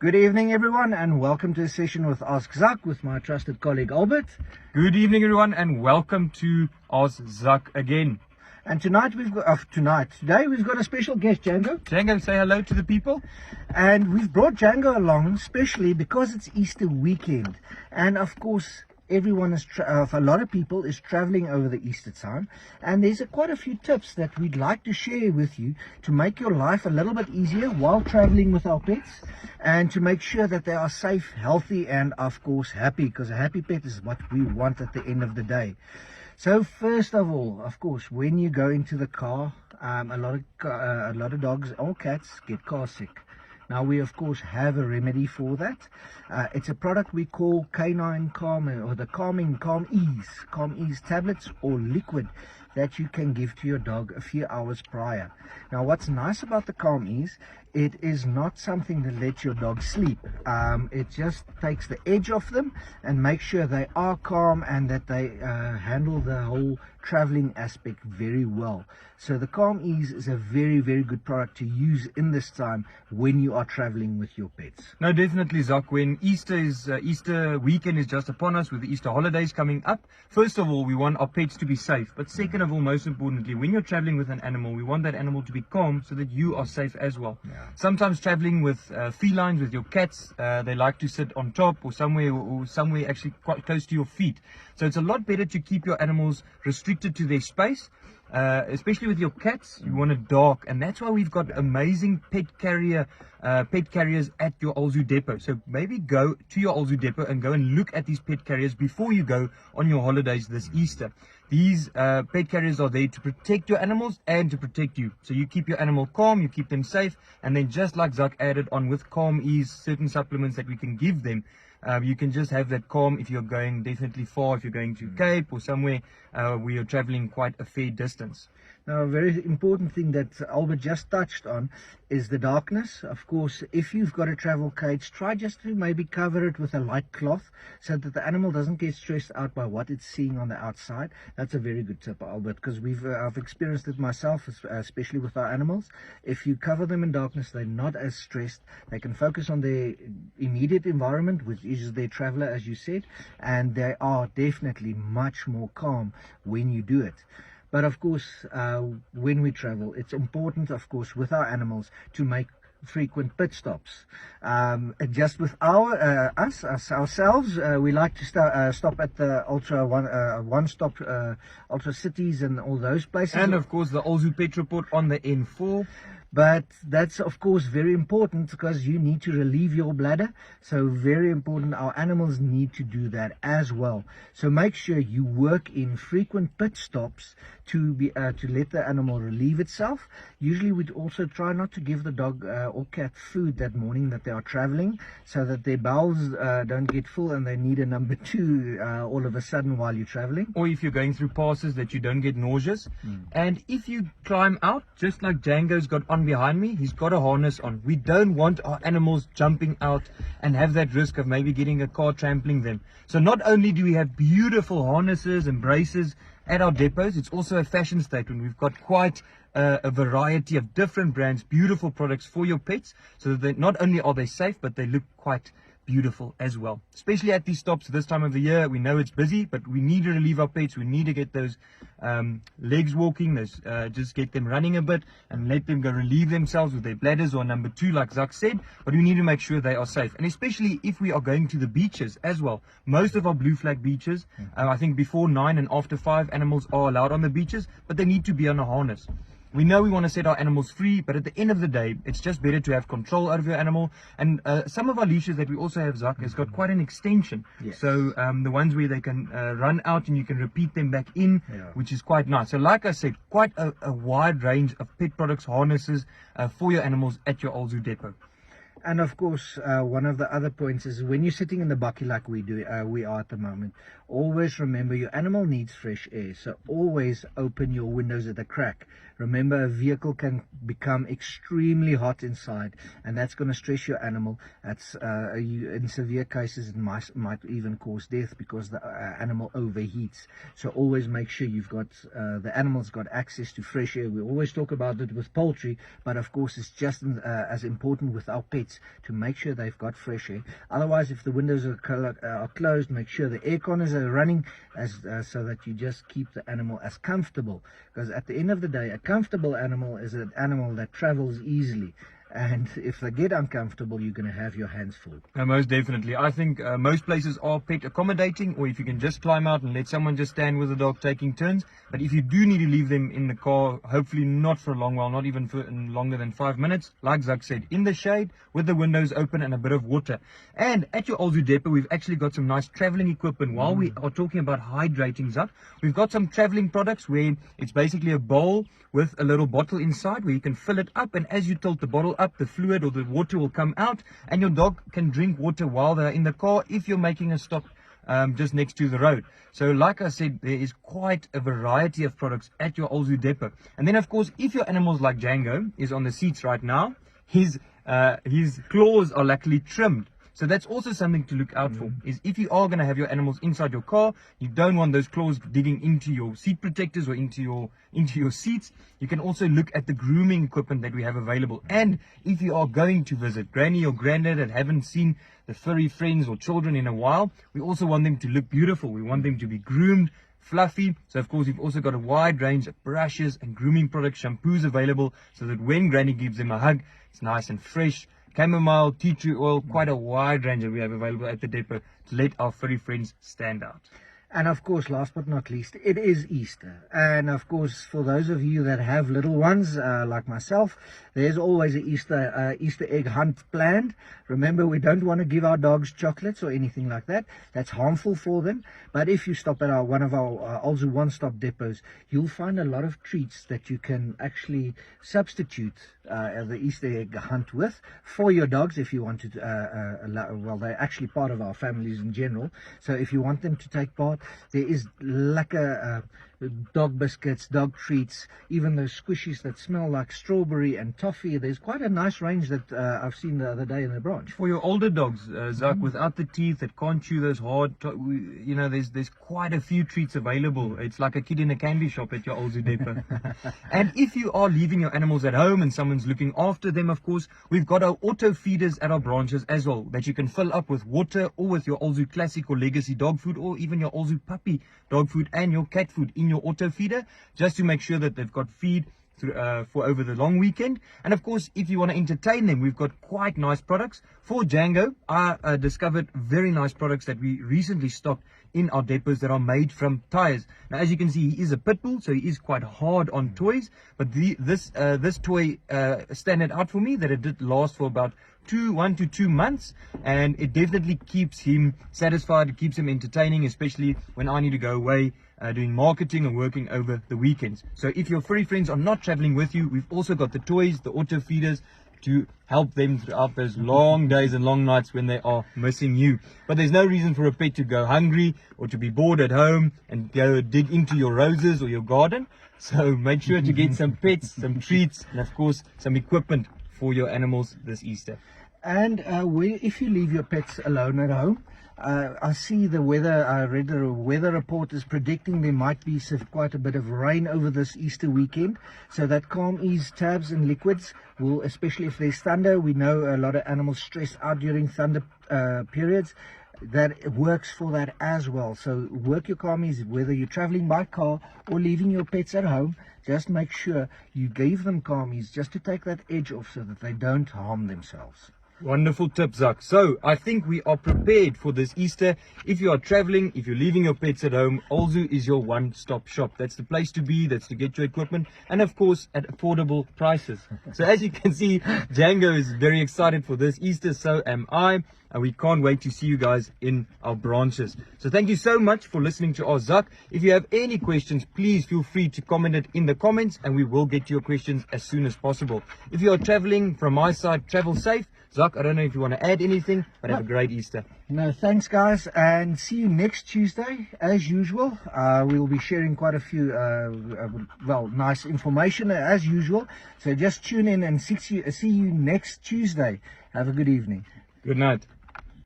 Good evening, everyone, and welcome to a session with Ask Zak with my trusted colleague Albert. Good evening, everyone, and welcome to Ask Zak again. And today we've got a special guest, Django. Django, say hello to the people. And we've brought Django along, especially because it's Easter weekend, and of course, everyone is a lot of people is traveling over the Easter time, and there's quite a few tips that we'd like to share with you to make your life a little bit easier while traveling with our pets, and to make sure that they are safe, healthy, and of course happy, because a happy pet is what we want at the end of the day. So first of all, of course, when you go into the car, a lot of dogs or cats get car sick. Now, we of course have a remedy for that. It's a product we call Canine Calm, or the Calm Ease tablets or liquid that you can give to your dog a few hours prior. Now, what's nice about the Calm Ease, it is not something that lets your dog sleep. It just takes the edge off them and makes sure they are calm and that they handle the whole traveling aspect very well. So the Calm Ease is a very, very good product to use in this time when you are traveling with your pets. No, definitely, Zak. When Easter weekend is just upon us, with the Easter holidays coming up, first of all, we want our pets to be safe. But second of all, most importantly, when you're traveling with an animal, we want that animal to be calm so that you are safe as well. Yeah. Sometimes traveling with felines, with your cats, they like to sit on top or somewhere actually quite close to your feet. So it's a lot better to keep your animals restricted to their space. Especially with your cats, you want it dark, and that's why we've got amazing pet carriers at your Alzu depot. So maybe go to your Alzu depot and go and look at these pet carriers before you go on your holidays this Easter. These pet carriers are there to protect your animals and to protect you. So you keep your animal calm, you keep them safe, and then just like Zak added on with Calm Ease, certain supplements that we can give them. You can just have that calm if you're going definitely far, if you're going to Cape or somewhere where you're traveling quite a fair distance. Now, a very important thing that Albert just touched on is the darkness. Of course, if you've got a travel cage, try just to maybe cover it with a light cloth so that the animal doesn't get stressed out by what it's seeing on the outside. That's a very good tip, Albert, because I've experienced it myself, especially with our animals. If you cover them in darkness, they're not as stressed. They can focus on their immediate environment, which is their traveler, as you said, and they are definitely much more calm when you do it. But of course, when we travel, it's important, of course, with our animals to make frequent pit stops. Just with ourselves, we like to stop at the one-stop Ultra Cities and all those places. And of course, the Alzu Pet Report on the N4. But that's of course very important because you need to relieve your bladder. So very important, our animals need to do that as well. So make sure you work in frequent pit stops to let the animal relieve itself. Usually we'd also try not to give the dog or cat food that morning that they are traveling, so that their bowels don't get full and they need a number two all of a sudden while you're traveling. Or if you're going through passes, that you don't get nauseous. And if you climb out, just like Django's got on behind me, he's got a harness on. We don't want our animals jumping out and have that risk of maybe getting a car trampling them. So not only do we have beautiful harnesses and braces at our depots, it's also a fashion statement. We've got quite a variety of different brands, beautiful products for your pets, so that not only are they safe, but they look quite beautiful as well. Especially at these stops this time of the year, we know it's busy, but we need to relieve our pets. We need to get those legs walking, just get them running a bit and let them go relieve themselves with their bladders or number two, like Zak said. But we need to make sure they are safe, and especially if we are going to the beaches as well. Most of our blue flag beaches, I think before 9 and after 5, animals are allowed on the beaches, but they need to be on a harness. We know we want to set our animals free, but at the end of the day, it's just better to have control over your animal. And some of our leashes that we also have, Zak, has got quite an extension. Yes. So the ones where they can run out and you can repeat them back in, which is quite nice. So like I said, quite a wide range of pet products, harnesses for your animals at your Alzu depot. And of course, one of the other points is when you're sitting in the bakkie like we are at the moment, always remember your animal needs fresh air. So always open your windows at the crack. Remember, a vehicle can become extremely hot inside, and that's going to stress your animal. That's in severe cases, it might even cause death because the animal overheats. So always make sure you've got the animal's got access to fresh air. We always talk about it with poultry, but of course it's just as important with our pets to make sure they've got fresh air. Otherwise, if the windows are closed, make sure the air conditioners are running so that you just keep the animal as comfortable. Because at the end of the day, a comfortable animal is an animal that travels easily. And if they get uncomfortable, you're going to have your hands full. Most definitely. I think most places are pet accommodating, or if you can just climb out and let someone just stand with the dog taking turns. But if you do need to leave them in the car, hopefully not for a long while, not even for longer than 5 minutes, like Zak said, in the shade with the windows open and a bit of water. And at your Olzu depot, we've actually got some nice traveling equipment. While we are talking about hydrating, Zak, we've got some traveling products where it's basically a bowl with a little bottle inside where you can fill it up, and as you tilt the bottle up, the fluid or the water will come out, and your dog can drink water while they're in the car if you're making a stop just next to the road. So like I said, there is quite a variety of products at your Olzu depot. And then of course, if your animals like Django is on the seats right now, his claws are luckily trimmed. So that's also something to look out for, is if you are going to have your animals inside your car, you don't want those claws digging into your seat protectors or into your seats. You can also look at the grooming equipment that we have available. And if you are going to visit granny or granddad and haven't seen the furry friends or children in a while, we also want them to look beautiful. We want them to be groomed, fluffy. So of course, we've also got a wide range of brushes and grooming products, shampoos available, so that when granny gives them a hug, it's nice and fresh. Chamomile, tea tree oil, quite a wide range that we have available at the depot to let our furry friends stand out. And of course, last but not least, it is Easter. And of course, for those of you that have little ones, like myself, there's always an Easter egg hunt planned. Remember, we don't want to give our dogs chocolates or anything like that. That's harmful for them. But if you stop at one of our Olzu one-stop depots, you'll find a lot of treats that you can actually substitute the Easter egg hunt with for your dogs if you want to. Well, they're actually part of our families in general. So if you want them to take part, there is lekker dog biscuits, dog treats, even those squishies that smell like strawberry and toffee. There's quite a nice range that I've seen the other day in the branch. For your older dogs, Zak, without the teeth, that can't chew those hard, there's quite a few treats available. It's like a kid in a candy shop at your Olzu depot. And if you are leaving your animals at home and someone's looking after them, of course, we've got our auto feeders at our branches as well, that you can fill up with water or with your Olzu Classic or Legacy dog food, or even your Olzu Puppy dog food and your cat food in your auto feeder, just to make sure that they've got feed for over the long weekend. And of course, if you want to entertain them, we've got quite nice products. For Django, I discovered very nice products that we recently stocked in our depots that are made from tires. Now, as you can see, he is a pit bull, so he is quite hard on toys, but this toy standard out for me that it did last for about 1 to 2 months, and it definitely keeps him satisfied. It keeps him entertaining, especially when I need to go away doing marketing and working over the weekends. So if your furry friends are not traveling with you, we've also got the toys, the auto feeders, to help them throughout those long days and long nights when they are missing you. But there's no reason for a pet to go hungry or to be bored at home and go dig into your roses or your garden. So make sure to get some pets, some treats, and of course some equipment for your animals this Easter. And if you leave your pets alone at home, I see the weather. I read the weather report is predicting there might be quite a bit of rain over this Easter weekend. So that Calm Ease tabs and liquids will, especially if there's thunder, we know a lot of animals stress out during thunder periods. That works for that as well. So work your Calm Ease, whether you're traveling by car or leaving your pets at home. Just make sure you give them Calm Ease just to take that edge off so that they don't harm themselves. Wonderful tip, Zak. So I think we are prepared for this Easter. If you are traveling, if you're leaving your pets at home, Olzu is your one-stop shop. That's the place to be. That's to get your equipment, and of course at affordable prices. So as you can see, Django is very excited for this Easter. So am I. and we can't wait to see you guys in our branches. So thank you so much for listening to Ask Zak. If you have any questions, please feel free to comment it in the comments, and we will get to your questions as soon as possible. If you are traveling, from my side, travel safe. Zak, I don't know if you want to add anything, but have a great Easter. No, thanks guys, and see you next Tuesday as usual. We'll be sharing quite a few nice information as usual, so just tune in and see you next Tuesday. Have a good evening. Good night.